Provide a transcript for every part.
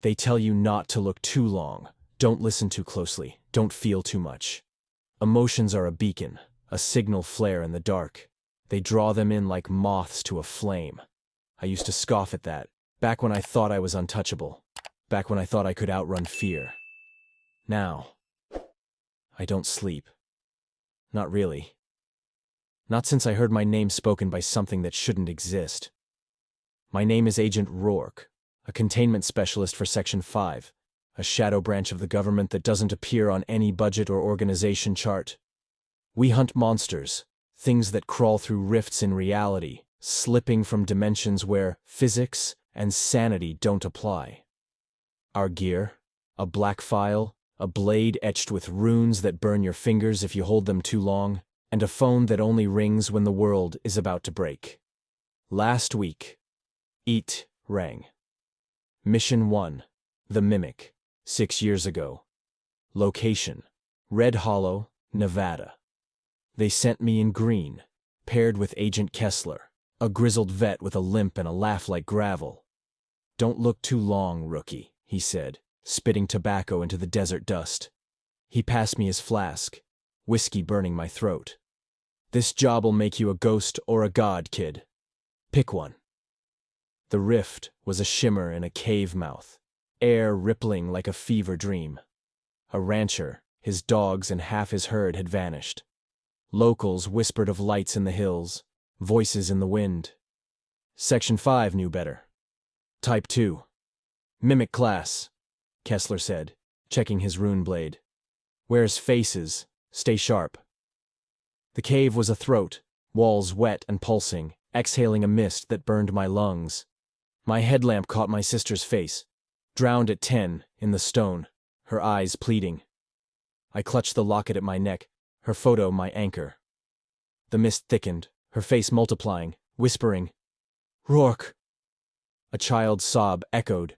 They tell you not to look too long, don't listen too closely, don't feel too much. Emotions are a beacon, a signal flare in the dark. They draw them in like moths to a flame. I used to scoff at that, back when I thought I was untouchable, back when I thought I could outrun fear. Now, I don't sleep. Not really. Not since I heard my name spoken by something that shouldn't exist. My name is Agent Rourke, a containment specialist for Section 5, a shadow branch of the government that doesn't appear on any budget or organization chart. We hunt monsters, things that crawl through rifts in reality, slipping from dimensions where physics and sanity don't apply. Our gear? A black file, a blade etched with runes that burn your fingers if you hold them too long, and a phone that only rings when the world is about to break. Last week, Eat rang. Mission 1, The Mimic, 6 years ago. Location, Red Hollow, Nevada. They sent me in green, paired with Agent Kessler, a grizzled vet with a limp and a laugh like gravel. "Don't look too long, rookie," he said, spitting tobacco into the desert dust. He passed me his flask, whiskey burning my throat. "This job'll make you a ghost or a god, kid. Pick one." The rift was a shimmer in a cave mouth, air rippling like a fever dream. A rancher, his dogs and half his herd had vanished. Locals whispered of lights in the hills, voices in the wind. Section 5 knew better. Type 2. Mimic class, Kessler said, checking his rune blade. "Wears faces, stay sharp." The cave was a throat, walls wet and pulsing, exhaling a mist that burned my lungs. My headlamp caught my sister's face, drowned at 10 in the stone, her eyes pleading. I clutched the locket at my neck, her photo my anchor. The mist thickened, her face multiplying, whispering, "Rourke." A child's sob echoed.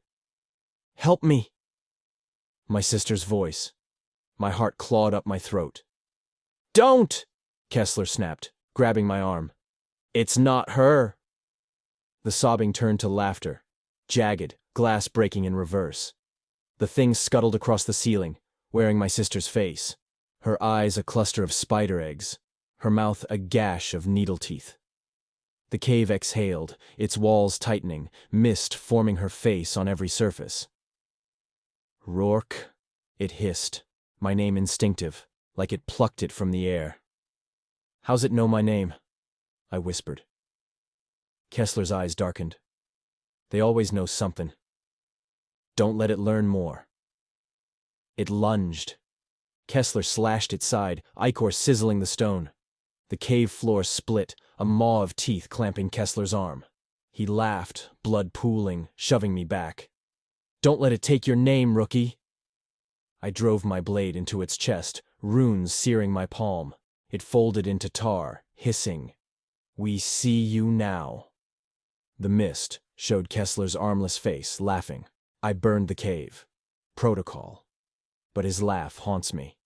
"Help me." My sister's voice. My heart clawed up my throat. "Don't!" Kessler snapped, grabbing my arm. "It's not her." The sobbing turned to laughter, jagged, glass breaking in reverse. The thing scuttled across the ceiling, wearing my sister's face, her eyes a cluster of spider eggs, her mouth a gash of needle teeth. The cave exhaled, its walls tightening, mist forming her face on every surface. "Rourke," it hissed, my name instinctive, like it plucked it from the air. "How's it know my name?" I whispered. Kessler's eyes darkened. "They always know something. Don't let it learn more." It lunged. Kessler slashed its side, ichor sizzling the stone. The cave floor split, a maw of teeth clamping Kessler's arm. He laughed, blood pooling, shoving me back. "Don't let it take your name, rookie." I drove my blade into its chest, runes searing my palm. It folded into tar, hissing. "We see you now." The mist showed Kessler's armless face, laughing. I burned the cave. Protocol. But his laugh haunts me.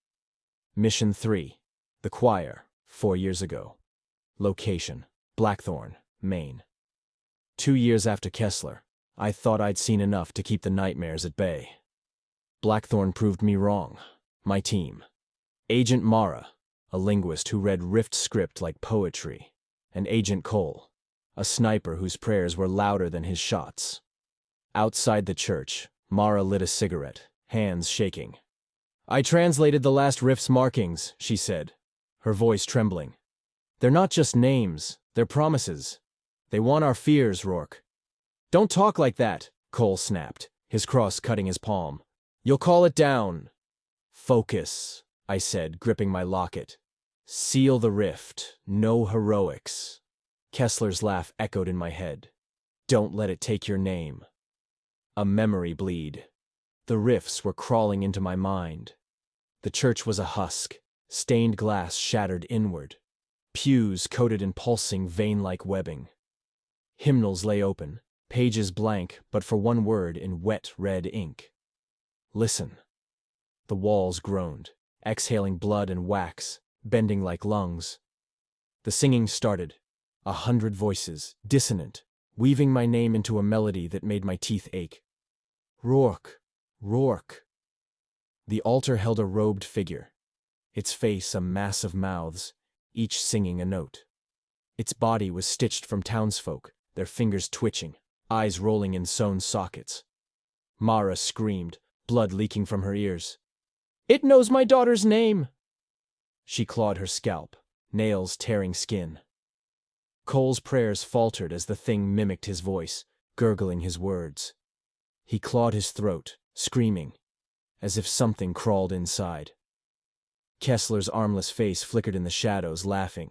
Mission 3. The Choir, 4 years ago. Location, Blackthorn, Maine. 2 years after Kessler, I thought I'd seen enough to keep the nightmares at bay. Blackthorn proved me wrong. My team. Agent Mara, a linguist who read rift script like poetry, and Agent Cole, a sniper whose prayers were louder than his shots. Outside the church, Mara lit a cigarette, hands shaking. "I translated the last rift's markings," she said, her voice trembling. "They're not just names, they're promises. They want our fears, Rourke." "Don't talk like that," Cole snapped, his cross cutting his palm. "You'll call it down." "Focus," I said, gripping my locket. "Seal the rift, no heroics." Kessler's laugh echoed in my head. "Don't let it take your name." A memory bleed. The rifts were crawling into my mind. The church was a husk, stained glass shattered inward. Pews coated in pulsing vein-like webbing. Hymnals lay open, pages blank but for one word in wet red ink. "Listen." The walls groaned, exhaling blood and wax, bending like lungs. The singing started. 100 voices, dissonant, weaving my name into a melody that made my teeth ache. Rourke, Rourke. The altar held a robed figure, its face a mass of mouths, each singing a note. Its body was stitched from townsfolk, their fingers twitching, eyes rolling in sewn sockets. Mara screamed, blood leaking from her ears. "It knows my daughter's name!" She clawed her scalp, nails tearing skin. Cole's prayers faltered as the thing mimicked his voice, gurgling his words. He clawed his throat, screaming, as if something crawled inside. Kessler's armless face flickered in the shadows, laughing.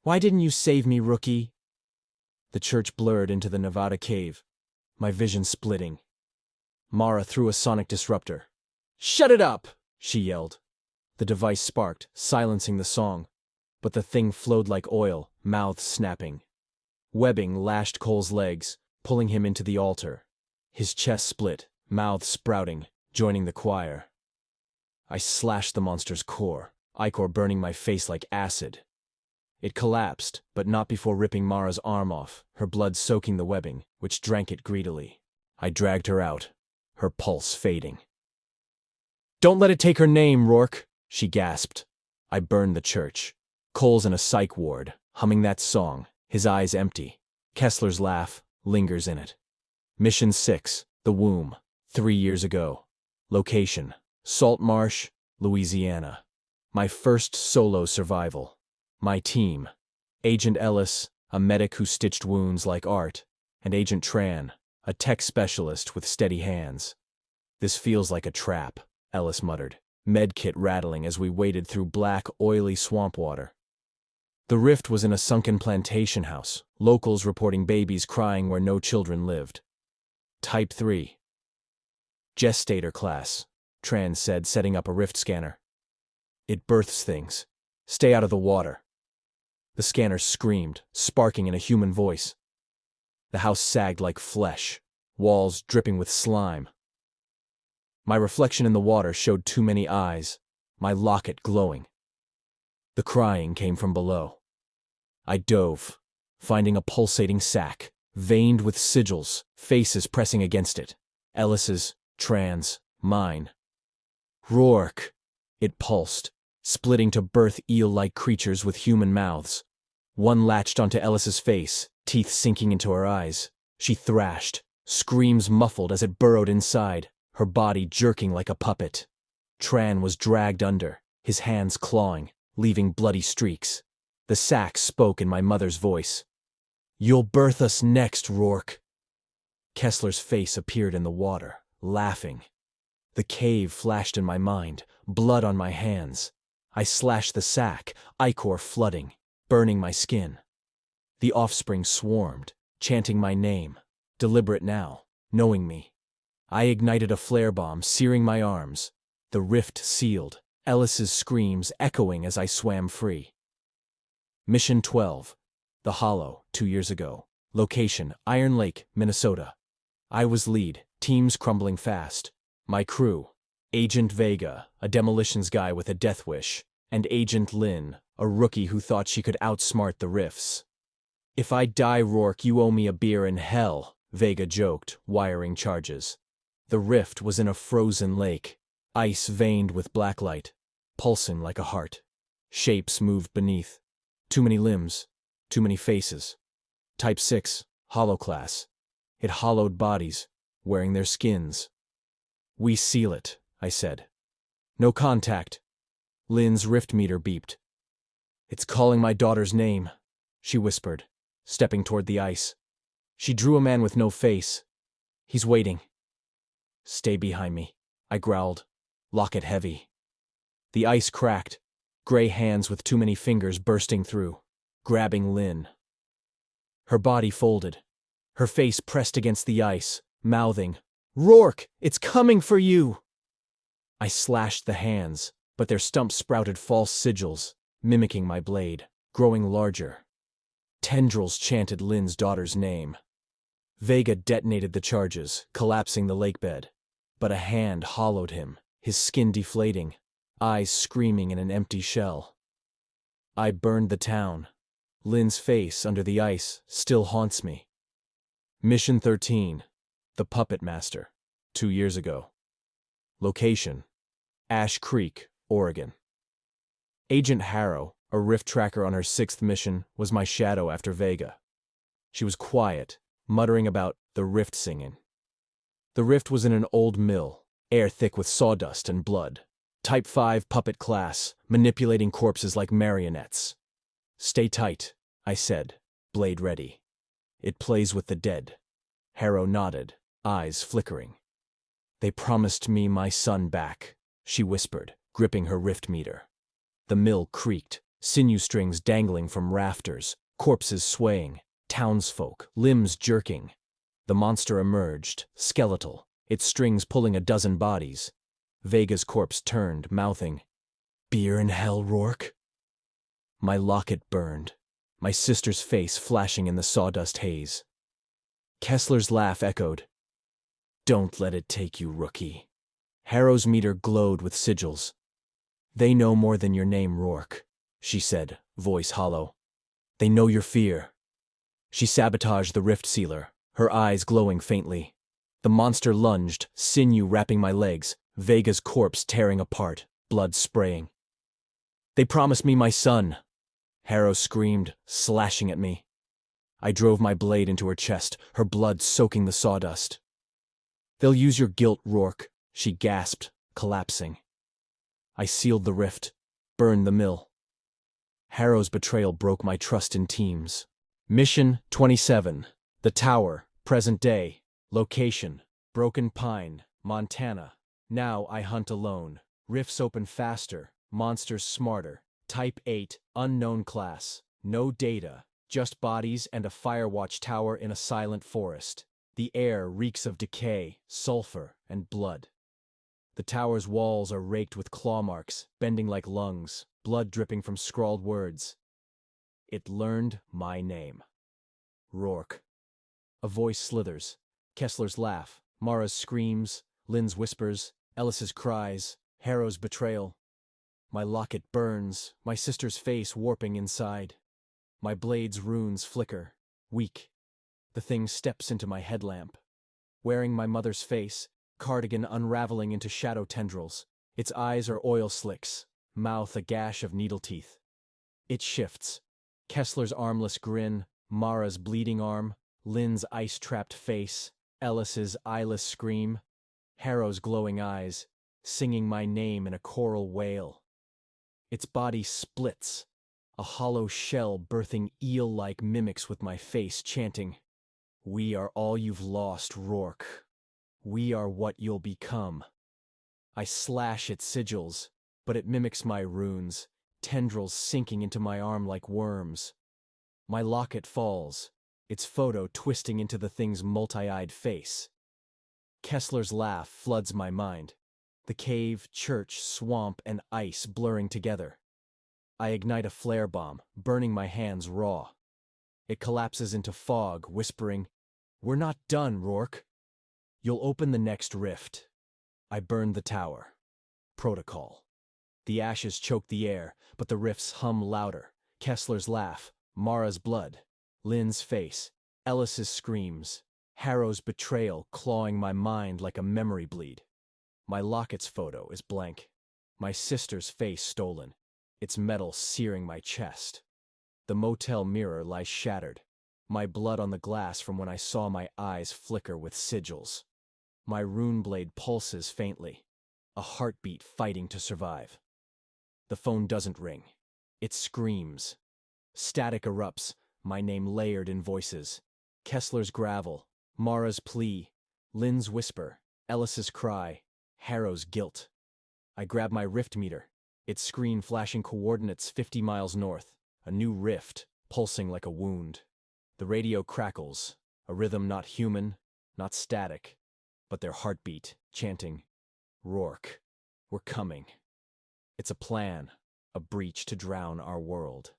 "Why didn't you save me, rookie?" The church blurred into the Nevada cave, my vision splitting. Mara threw a sonic disruptor. "Shut it up!" she yelled. The device sparked, silencing the song, but the thing flowed like oil, mouths snapping. Webbing lashed Cole's legs, pulling him into the altar. His chest split, mouth sprouting, joining the choir. I slashed the monster's core, ichor burning my face like acid. It collapsed, but not before ripping Mara's arm off, her blood soaking the webbing, which drank it greedily. I dragged her out, her pulse fading. "Don't let it take her name, Rourke," she gasped. I burned the church. Cole's in a psych ward, humming that song, his eyes empty. Kessler's laugh lingers in it. Mission 6, The Womb, 3 years ago. Location, Salt Marsh, Louisiana. My first solo survival. My team, Agent Ellis, a medic who stitched wounds like art, and Agent Tran, a tech specialist with steady hands. "This feels like a trap," Ellis muttered, medkit rattling as we waded through black, oily swamp water. The rift was in a sunken plantation house, locals reporting babies crying where no children lived. Type 3. Gestator class, Tran said, setting up a rift scanner. "It births things. Stay out of the water." The scanner screamed, sparking in a human voice. The house sagged like flesh, walls dripping with slime. My reflection in the water showed too many eyes, my locket glowing. The crying came from below. I dove, finding a pulsating sack, veined with sigils, faces pressing against it. Ellis's, Tran's, mine. "Rourke!" It pulsed, splitting to birth eel-like creatures with human mouths. One latched onto Ellis's face, teeth sinking into her eyes. She thrashed, screams muffled as it burrowed inside, her body jerking like a puppet. Tran was dragged under, his hands clawing, leaving bloody streaks. The sack spoke in my mother's voice. "You'll birth us next, Rourke." Kessler's face appeared in the water, laughing. The cave flashed in my mind, blood on my hands. I slashed the sack, ichor flooding, burning my skin. The offspring swarmed, chanting my name, deliberate now, knowing me. I ignited a flare bomb, searing my arms. The rift sealed, Ellis's screams echoing as I swam free. Mission 12, The Hollow, 2 years ago. Location, Iron Lake, Minnesota. I was lead, teams crumbling fast. My crew, Agent Vega, a demolitions guy with a death wish, and Agent Lynn, a rookie who thought she could outsmart the rifts. "If I die, Rourke, you owe me a beer in hell," Vega joked, wiring charges. The rift was in a frozen lake, ice veined with blacklight, pulsing like a heart. Shapes moved beneath. Too many limbs, too many faces. Type 6, Hollow class. It hollowed bodies, wearing their skins. "We seal it," I said. "No contact." Lynn's rift meter beeped. "It's calling my daughter's name," she whispered, stepping toward the ice. She drew a man with no face. "He's waiting." "Stay behind me," I growled. "Lock it heavy." The ice cracked, gray hands with too many fingers bursting through, grabbing Lynn. Her body folded, her face pressed against the ice, mouthing, "Rourke, it's coming for you!" I slashed the hands, but their stumps sprouted false sigils, mimicking my blade, growing larger. Tendrils chanted Lynn's daughter's name. Vega detonated the charges, collapsing the lakebed. But a hand hollowed him, his skin deflating, eyes screaming in an empty shell. I burned the town. Lynn's face under the ice still haunts me. Mission 13, The Puppet Master. 2 years ago. Location: Ash Creek, Oregon. Agent Harrow, a rift tracker on her 6th mission, was my shadow after Vega. She was quiet, muttering about the rift singing. The rift was in an old mill, air thick with sawdust and blood. Type 5 puppet class, manipulating corpses like marionettes. Stay tight, I said, blade ready. It plays with the dead. Harrow nodded, eyes flickering. They promised me my son back, she whispered, gripping her rift meter. The mill creaked, sinew strings dangling from rafters, corpses swaying, townsfolk, limbs jerking. The monster emerged, skeletal, its strings pulling a dozen bodies. Vega's corpse turned, mouthing, "Beer in hell, Rourke?" My locket burned, my sister's face flashing in the sawdust haze. Kessler's laugh echoed, "Don't let it take you, rookie." Harrow's meter glowed with sigils. "They know more than your name, Rourke," she said, voice hollow. "They know your fear." She sabotaged the rift sealer, her eyes glowing faintly. The monster lunged, sinew wrapping my legs, Vega's corpse tearing apart, blood spraying. "They promised me my son," Harrow screamed, slashing at me. I drove my blade into her chest, her blood soaking the sawdust. "They'll use your guilt, Rourke," she gasped, collapsing. I sealed the rift, burned the mill. Harrow's betrayal broke my trust in teams. Mission 27, The Tower, present day. Location: Broken Pine, Montana. Now I hunt alone. Rifts open faster, monsters smarter. Type 8, unknown class. No data, just bodies and a firewatch tower in a silent forest. The air reeks of decay, sulfur, and blood. The tower's walls are raked with claw marks, bending like lungs, blood dripping from scrawled words. It learned my name. Rourke. A voice slithers. Kessler's laugh, Mara's screams, Lynn's whispers, Ellis's cries, Harrow's betrayal. My locket burns, my sister's face warping inside. My blade's runes flicker, weak. The thing steps into my headlamp. Wearing my mother's face, cardigan unraveling into shadow tendrils. Its eyes are oil slicks, mouth a gash of needle teeth. It shifts. Kessler's armless grin, Mara's bleeding arm, Lynn's ice-trapped face, Ellis's eyeless scream, Harrow's glowing eyes, singing my name in a choral wail. Its body splits, a hollow shell birthing eel-like mimics with my face, chanting, "We are all you've lost, Rourke. We are what you'll become." I slash its sigils, but it mimics my runes, tendrils sinking into my arm like worms. My locket falls, its photo twisting into the thing's multi-eyed face. Kessler's laugh floods my mind. The cave, church, swamp, and ice blurring together. I ignite a flare bomb, burning my hands raw. It collapses into fog, whispering, "We're not done, Rourke. You'll open the next rift." I burn the tower. Protocol. The ashes choke the air, but the rifts hum louder. Kessler's laugh, Mara's blood, Lynn's face, Ellis's screams, Harrow's betrayal clawing my mind like a memory bleed. My locket's photo is blank. My sister's face stolen, its metal searing my chest. The motel mirror lies shattered, my blood on the glass from when I saw my eyes flicker with sigils. My rune blade pulses faintly, a heartbeat fighting to survive. The phone doesn't ring. It screams. Static erupts, my name layered in voices. Kessler's gravel, Mara's plea, Lynn's whisper, Ellis's cry, Harrow's guilt. I grab my rift meter, its screen flashing coordinates 50 miles north, a new rift, pulsing like a wound. The radio crackles, a rhythm not human, not static, but their heartbeat, chanting, "Rourke, we're coming." It's a plan, a breach to drown our world.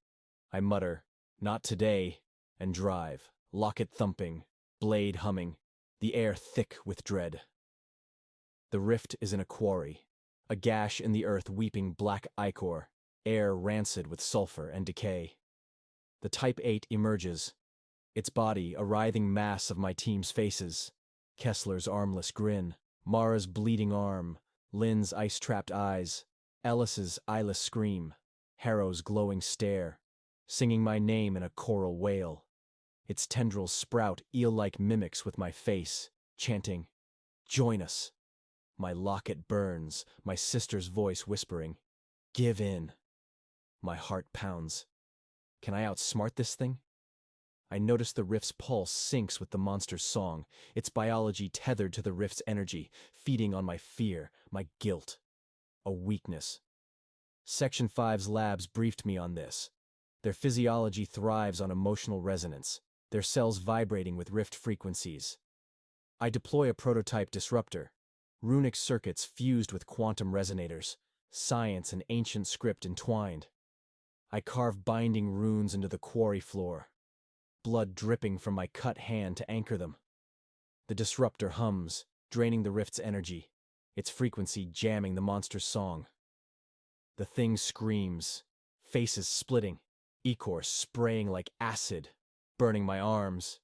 I mutter, "Not today," and drive, locket thumping, blade humming, the air thick with dread. The rift is in a quarry, a gash in the earth weeping black ichor, air rancid with sulfur and decay. The Type 8 emerges, its body a writhing mass of my team's faces, Kessler's armless grin, Mara's bleeding arm, Lynn's ice-trapped eyes, Ellis's eyeless scream, Harrow's glowing stare, singing my name in a choral wail. Its tendrils sprout eel-like mimics with my face, chanting, "Join us." My locket burns, my sister's voice whispering, "Give in." My heart pounds. Can I outsmart this thing? I notice the rift's pulse syncs with the monster's song, its biology tethered to the rift's energy, feeding on my fear, my guilt. A weakness. Section 5's labs briefed me on this. Their physiology thrives on emotional resonance, their cells vibrating with rift frequencies. I deploy a prototype disruptor, runic circuits fused with quantum resonators, science and ancient script entwined. I carve binding runes into the quarry floor, blood dripping from my cut hand to anchor them. The disruptor hums, draining the rift's energy, its frequency jamming the monster's song. The thing screams, faces splitting, ichor spraying like acid, burning my arms.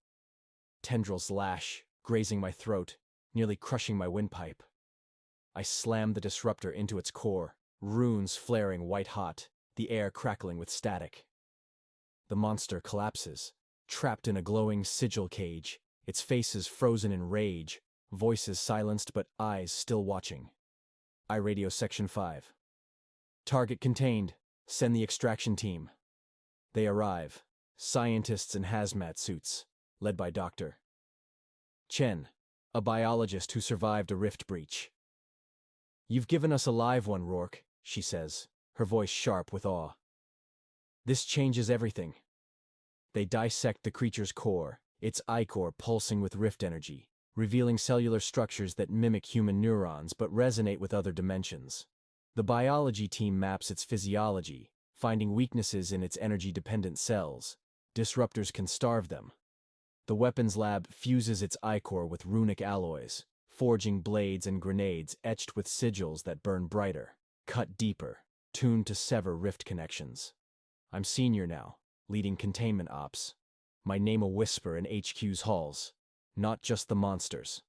Tendrils lash, grazing my throat, nearly crushing my windpipe. I slam the disruptor into its core, runes flaring white-hot, the air crackling with static. The monster collapses, trapped in a glowing sigil cage, its faces frozen in rage, voices silenced but eyes still watching. I radio Section 5. Target contained. Send the extraction team. They arrive, scientists in hazmat suits, led by Dr. Chen, a biologist who survived a rift breach. "You've given us a live one, Rourke," she says, her voice sharp with awe. "This changes everything." They dissect the creature's core, its ichor pulsing with rift energy, revealing cellular structures that mimic human neurons but resonate with other dimensions. The biology team maps its physiology, finding weaknesses in its energy-dependent cells. Disruptors can starve them. The weapons lab fuses its ichor with runic alloys, forging blades and grenades etched with sigils that burn brighter, cut deeper, tuned to sever rift connections. I'm senior now, leading containment ops. My name a whisper in HQ's halls, not just the monsters.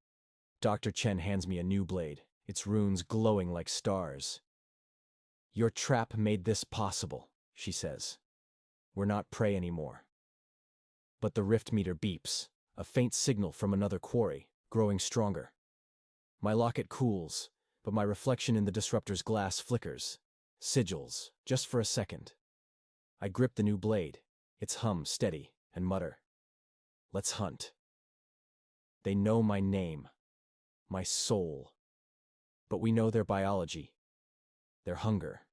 Dr. Chen hands me a new blade, its runes glowing like stars. "Your trap made this possible," she says. "We're not prey anymore." But the rift meter beeps, a faint signal from another quarry, growing stronger. My locket cools, but my reflection in the disruptor's glass flickers. Sigils, just for a second. I grip the new blade, its hum steady, and mutter, "Let's hunt." They know my name, my soul. But we know their biology, their hunger.